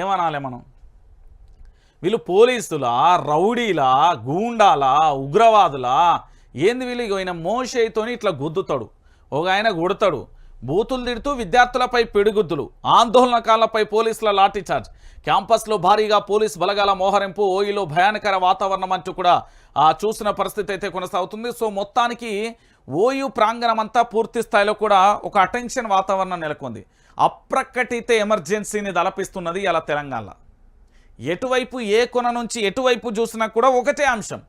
ఏమనాలి మనం? వీళ్ళు పోలీసులా, రౌడీలా, గూండాలా, ఉగ్రవాదులా? ఏంది వీళ్ళు? ఈయన మోషేతోని ఇట్లా గుద్దుతాడు, ఒక ఆయన కొడతాడు, బూతులు తిడుతూ విద్యార్థులపై పిడిగుద్దులు, ఆందోళనకారులపై పోలీసుల లాఠీచార్జ్, క్యాంపస్లో భారీగా పోలీస్ బలగాల మోహరింపు, ఓయిలో భయానకర వాతావరణం అంటూ కూడా చూసిన పరిస్థితి అయితే కొనసాగుతుంది. సో మొత్తానికి ఓయూ ప్రాంగణం అంతా పూర్తి స్థాయిలో కూడా ఒక అటెన్షన్ వాతావరణం నెలకొంది. అప్రకటిత ఎమర్జెన్సీని తలపిస్తున్నది ఇలా తెలంగాణలో. ఎటువైపు ఏ కొన నుంచి ఎటువైపు చూసినా కూడా ఒకటే అంశం,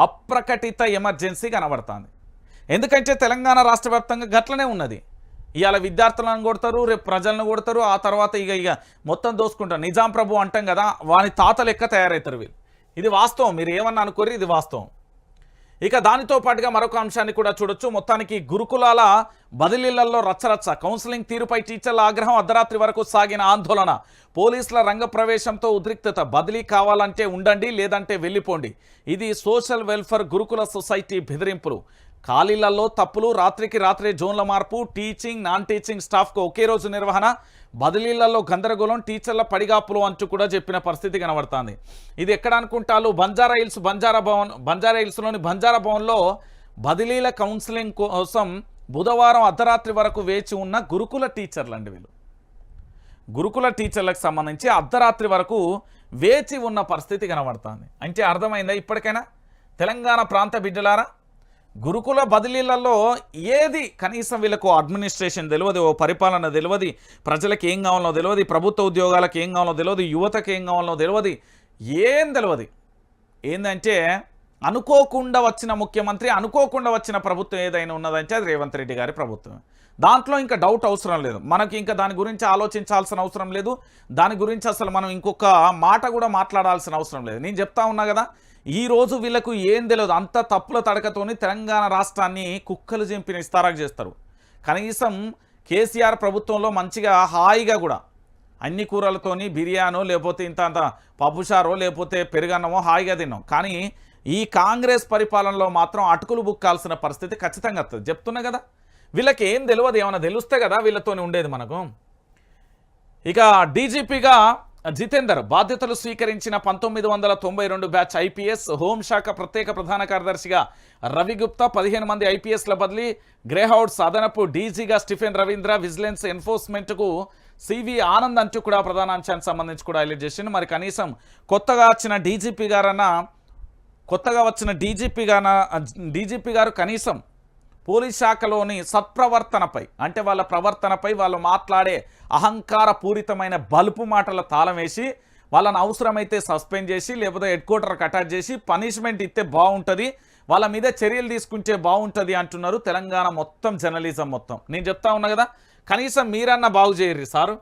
అప్రకటిత ఎమర్జెన్సీ కనబడుతుంది. ఎందుకంటే తెలంగాణ రాష్ట్ర వ్యాప్తంగా గట్లనే ఉన్నది. ఇవాళ విద్యార్థులను కొడతారు, రేపు ప్రజలను కొడతారు, ఆ తర్వాత ఇక మొత్తం దోసుకుంటారు. నిజాం ప్రభు అంటాం కదా, వాని తాత లెక్క తయారవుతారు వీళ్ళు. ఇది వాస్తవం, మీరు ఏమన్నా అనుకోరు, ఇది వాస్తవం. ఇక దానితో పాటుగా మరొక అంశాన్ని కూడా చూడొచ్చు. మొత్తానికి గురుకులాల బదిలీలలో రచ్చరచ్చ, కౌన్సిలింగ్ తీరుపై టీచర్ల ఆగ్రహం, అర్ధరాత్రి వరకు సాగిన ఆందోళన, పోలీసుల రంగ ప్రవేశంతో ఉద్రిక్తత, బదిలీ కావాలంటే ఉండండి లేదంటే వెళ్ళిపోండి, ఇది సోషల్ వెల్ఫేర్ గురుకుల సొసైటీ బెదిరింపులు, ఖాళీలలో తప్పులు, రాత్రికి రాత్రే జోన్ల మార్పు, టీచింగ్ నాన్ టీచింగ్ స్టాఫ్కు ఒకే రోజు నిర్వహణ, బదిలీలలో గందరగోళం, టీచర్ల పడిగాపులు అంటూ కూడా చెప్పిన పరిస్థితి కనబడుతుంది. ఇది ఎక్కడ అనుకుంటారు? బంజారా హిల్స్లోని బంజారా భవన్లో బదిలీల కౌన్సిలింగ్ కోసం బుధవారం అర్ధరాత్రి వరకు వేచి ఉన్న గురుకుల టీచర్లు అండి. వీళ్ళు గురుకుల టీచర్లకు సంబంధించి అర్ధరాత్రి వరకు వేచి ఉన్న పరిస్థితి కనబడుతుంది. అంటే అర్థమైందా ఇప్పటికైనా తెలంగాణ ప్రాంత బిడ్డలారా? గురుకుల బదిలీలలో ఏది కనీసం వీళ్ళకు అడ్మినిస్ట్రేషన్ తెలియదు, ఓ పరిపాలన తెలియదు, ప్రజలకు ఏం కావాలో తెలియదు, ప్రభుత్వ ఉద్యోగాలకు ఏం కావాలో తెలియదు, యువతకు ఏం కావాలో తెలియదు, ఏం తెలియదు. ఏంటంటే అనుకోకుండా వచ్చిన ముఖ్యమంత్రి, అనుకోకుండా వచ్చిన ప్రభుత్వం ఏదైనా ఉన్నదంటే అది రేవంత్ రెడ్డి గారి ప్రభుత్వం. దాంట్లో ఇంకా డౌట్ అవసరం లేదు, మనకి ఇంకా దాని గురించి ఆలోచించాల్సిన అవసరం లేదు, దాని గురించి అసలు మనం ఇంకొక మాట కూడా మాట్లాడాల్సిన అవసరం లేదు. నేను చెప్తా ఉన్నా కదా, ఈరోజు వీళ్ళకు ఏం తెలియదు, అంత తప్పుల తడకతోని తెలంగాణ రాష్ట్రాన్ని కుక్కలు చింపిన ఇస్తారాకు చేస్తారు. కనీసం కేసీఆర్ ప్రభుత్వంలో మంచిగా హాయిగా కూడా అన్ని కూరలతోని బిర్యానో లేకపోతే ఇంత పప్పుచారో లేకపోతే పెరుగన్నమో హాయిగా తిన్నాం. కానీ ఈ కాంగ్రెస్ పరిపాలనలో మాత్రం అటుకులు బుక్కాల్సిన పరిస్థితి ఖచ్చితంగా వస్తుంది. చెప్తున్నా కదా, వీళ్ళకి ఏం తెలియదు, ఏమైనా తెలిస్తే కదా వీళ్ళతోని ఉండేది మనకు. ఇక డీజీపీగా జితేందర్ బాధ్యతలు స్వీకరించిన 1992 బ్యాచ్ ఐపీఎస్, హోంశాఖ ప్రత్యేక ప్రధాన కార్యదర్శిగా రవిగుప్తా, 15 మంది ఐపీఎస్ల బదిలీ, గ్రేహౌడ్స్ అదనపు డీజీగా స్టీఫెన్ రవీంద్ర, విజిలెన్స్ ఎన్ఫోర్స్మెంట్కు సివి ఆనంద్ అంటూ కూడా ప్రధాన అంశానికి సంబంధించి కూడా హైలైట్ చేసిండు. మరి కనీసం కొత్తగా వచ్చిన డీజీపీ గారు కనీసం పోలీస్ శాఖలోని సత్ప్రవర్తనపై, అంటే వాళ్ళ ప్రవర్తనపై, వాళ్ళు మాట్లాడే అహంకార పూరితమైన బలుపు మాటల తాళం వేసి వాళ్ళని అవసరమైతే సస్పెండ్ చేసి లేకపోతే హెడ్ క్వార్టర్కి అటాచ్ చేసి పనిష్మెంట్ ఇస్తే బాగుంటుంది, వాళ్ళ మీద చర్యలు తీసుకుంటే బాగుంటుంది అంటున్నారు తెలంగాణ మొత్తం జర్నలిజం మొత్తం. నేను చెప్తా ఉన్నా కదా, కనీసం మీరన్నా బాగు చేయర్రి సారు.